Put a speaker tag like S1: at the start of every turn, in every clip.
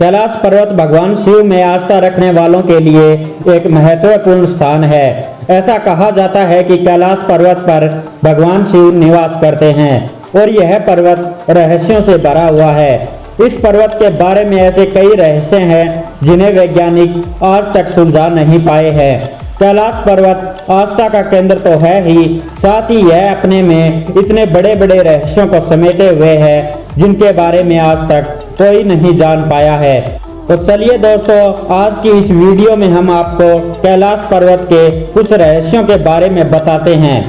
S1: कैलाश पर्वत भगवान शिव में आस्था रखने वालों के लिए एक महत्वपूर्ण स्थान है। ऐसा कहा जाता है कि कैलाश पर्वत पर भगवान शिव निवास करते हैं और यह पर्वत रहस्यों से भरा हुआ है। इस पर्वत के बारे में ऐसे कई रहस्य हैं जिन्हें वैज्ञानिक आज तक सुलझा नहीं पाए हैं। कैलाश पर्वत आस्था का केंद्र तो है ही, साथ ही यह अपने में इतने बड़े बड़े रहस्यों को समेटे हुए है जिनके बारे में आज तक कोई नहीं जान पाया है। तो चलिए दोस्तों, आज की इस वीडियो में हम आपको कैलाश पर्वत के कुछ रहस्यों के बारे में बताते हैं।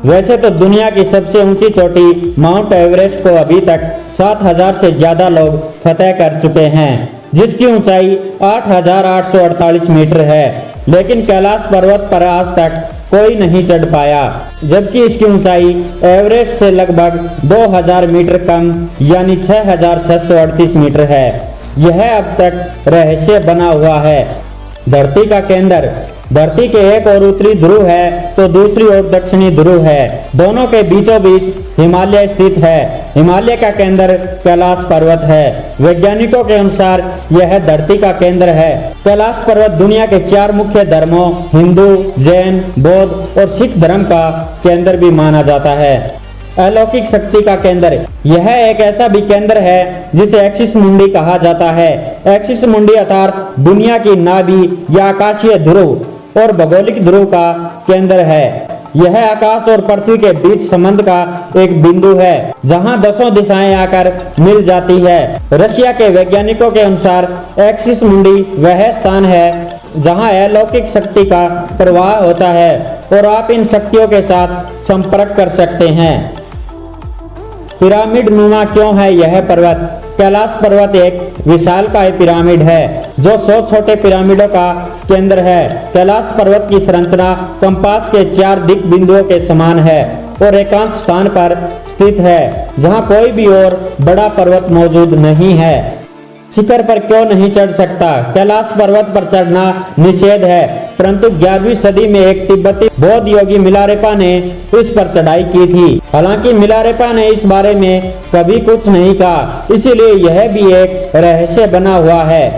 S1: वैसे तो दुनिया की सबसे ऊंची चोटी माउंट एवरेस्ट को अभी तक 7000 से ज्यादा लोग फतेह कर चुके हैं, जिसकी ऊंचाई 8848 मीटर है। लेकिन कैलाश पर्वत पर आज तक कोई नहीं चढ़ पाया, जबकि इसकी ऊंचाई एवरेस्ट से लगभग 2000 मीटर कम यानी 6638 मीटर है। यह अब तक रहस्य बना हुआ है। धरती का केंद्र, धरती के एक ओर उत्तरी ध्रुव है तो दूसरी ओर दक्षिणी ध्रुव है। दोनों के बीचों बीच हिमालय स्थित है। हिमालय का केंद्र कैलाश पर्वत है। वैज्ञानिकों के अनुसार यह धरती का केंद्र है। कैलाश पर्वत दुनिया के 4 मुख्य धर्मों हिंदू, जैन, बौद्ध और सिख धर्म का केंद्र भी माना जाता है। अलौकिक शक्ति का केंद्र, यह एक ऐसा भी केंद्र है जिसे एक्सिस मुंडी कहा जाता है। एक्सिस मुंडी अर्थात दुनिया की नाभि या आकाशीय ध्रुव और भौगोलिक ध्रुव का केंद्र है। यह आकाश और पृथ्वी के बीच संबंध का एक बिंदु है जहां 10 दिशाएं आकर मिल जाती है। रशिया के वैज्ञानिकों के अनुसार एक्सिस मुंडी वह स्थान है जहां अलौकिक शक्ति का प्रवाह होता है और आप इन शक्तियों के साथ संपर्क कर सकते हैं। पिरामिड नुमा क्यों है यह पर्वत? कैलाश पर्वत एक विशालकाय पिरामिड है जो 100 छोटे पिरामिडों का केंद्र है। कैलाश पर्वत की संरचना कंपास के 4 दिक बिंदुओं के समान है और एकांत स्थान पर स्थित है जहां कोई भी और बड़ा पर्वत मौजूद नहीं है। शिखर पर क्यों नहीं चढ़ सकता? कैलाश पर्वत पर चढ़ना निषेध है, परंतु 11वीं सदी में एक तिब्बती बौद्ध योगी मिलारेपा ने इस पर चढ़ाई की थी। हालांकि मिलारेपा ने इस बारे में कभी कुछ नहीं कहा, इसीलिए यह भी एक रहस्य बना हुआ है।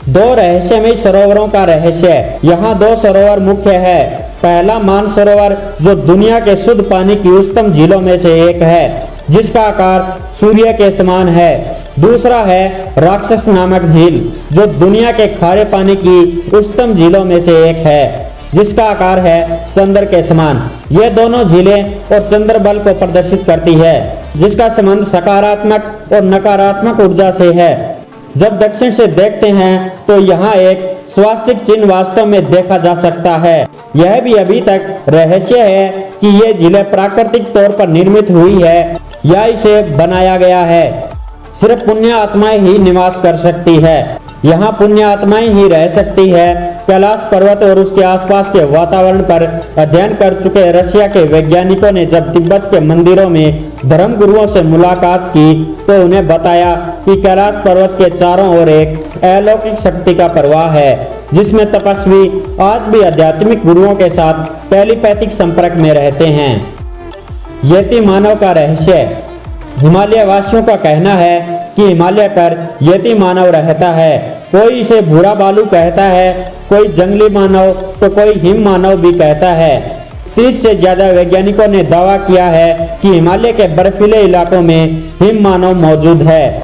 S1: 2 रहस्यमय सरोवरों का रहस्य। यहाँ 2 सरोवर मुख्य है। पहला मानसरोवर जो दुनिया के शुद्ध पानी की उच्चतम झीलों में से एक है, जिसका आकार सूर्य के समान है। दूसरा है राक्षस नामक झील जो दुनिया के खारे पानी की उच्चतम झीलों में से एक है, जिसका आकार है चंद्र के समान। ये दोनों झीलें और चंद्र बल को प्रदर्शित करती है, जिसका संबंध सकारात्मक और नकारात्मक ऊर्जा से है। जब दक्षिण से देखते हैं तो यहाँ एक स्वास्तिक चिन्ह वास्तव में देखा जा सकता है। यह भी अभी तक रहस्य है कि ये झीलें प्राकृतिक तौर पर निर्मित हुई है या इसे बनाया गया है। सिर्फ पुण्य आत्माएं ही निवास कर सकती है। यहाँ पुण्य आत्माएं ही रह सकती है। कैलाश पर्वत और उसके आसपास के वातावरण पर अध्ययन कर चुके रशिया के वैज्ञानिकों ने जब तिब्बत के मंदिरों में धर्म गुरुओं से मुलाकात की तो उन्हें बताया कि कैलाश पर्वत के चारों ओर एक अलौकिक शक्ति का प्रवाह है, जिसमें तपस्वी आज भी आध्यात्मिक गुरुओं के साथ टेलीपैथिक संपर्क में रहते हैं। यति मानव का रहस्य। हिमालय वासियों का कहना है कि हिमालय पर यति मानव रहता है। कोई इसे भूरा बालू कहता है, कोई जंगली मानव तो कोई हिम मानव भी कहता है। 30 से ज्यादा वैज्ञानिकों ने दावा किया है कि हिमालय के बर्फीले इलाकों में हिम मानव मौजूद है।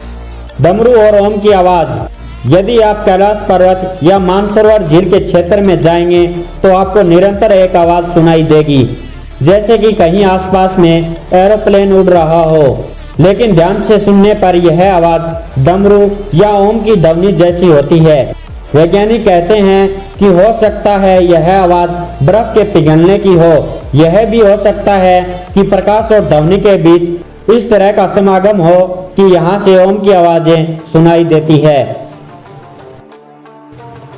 S1: डमरू और ओम की आवाज। यदि आप कैलाश पर्वत या मानसरोवर झील के क्षेत्र में जाएंगे तो आपको निरंतर एक आवाज सुनाई देगी, जैसे कि कहीं आसपास में एरोप्लेन उड़ रहा हो। लेकिन ध्यान से सुनने पर यह आवाज डमरू या ओम की ध्वनि जैसी होती है। वैज्ञानिक कहते हैं कि हो सकता है यह आवाज बर्फ के पिघलने की हो। यह भी हो सकता है कि प्रकाश और ध्वनि के बीच इस तरह का समागम हो कि यहाँ से ओम की आवाजें सुनाई देती है।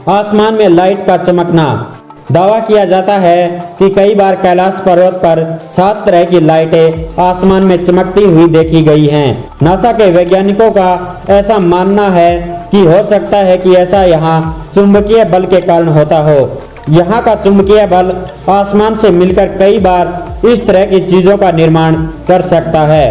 S1: आसमान में लाइट का चमकना। दावा किया जाता है कि कई बार कैलाश पर्वत पर 7 तरह की लाइटें आसमान में चमकती हुई देखी गई हैं। नासा के वैज्ञानिकों का ऐसा मानना है कि हो सकता है कि ऐसा यहाँ चुंबकीय बल के कारण होता हो। यहाँ का चुंबकीय बल आसमान से मिलकर कई बार इस तरह की चीजों का निर्माण कर सकता है।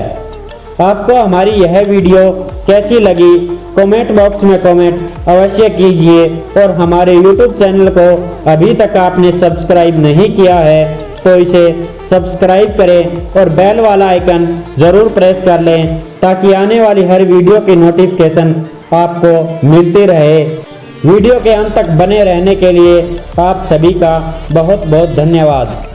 S1: आपको हमारी यह वीडियो कैसी लगी कमेंट बॉक्स में कमेंट अवश्य कीजिए और हमारे YouTube चैनल को अभी तक आपने सब्सक्राइब नहीं किया है तो इसे सब्सक्राइब करें और बेल वाला आइकन जरूर प्रेस कर लें ताकि आने वाली हर वीडियो की नोटिफिकेशन आपको मिलती रहे। वीडियो के अंत तक बने रहने के लिए आप सभी का बहुत बहुत धन्यवाद।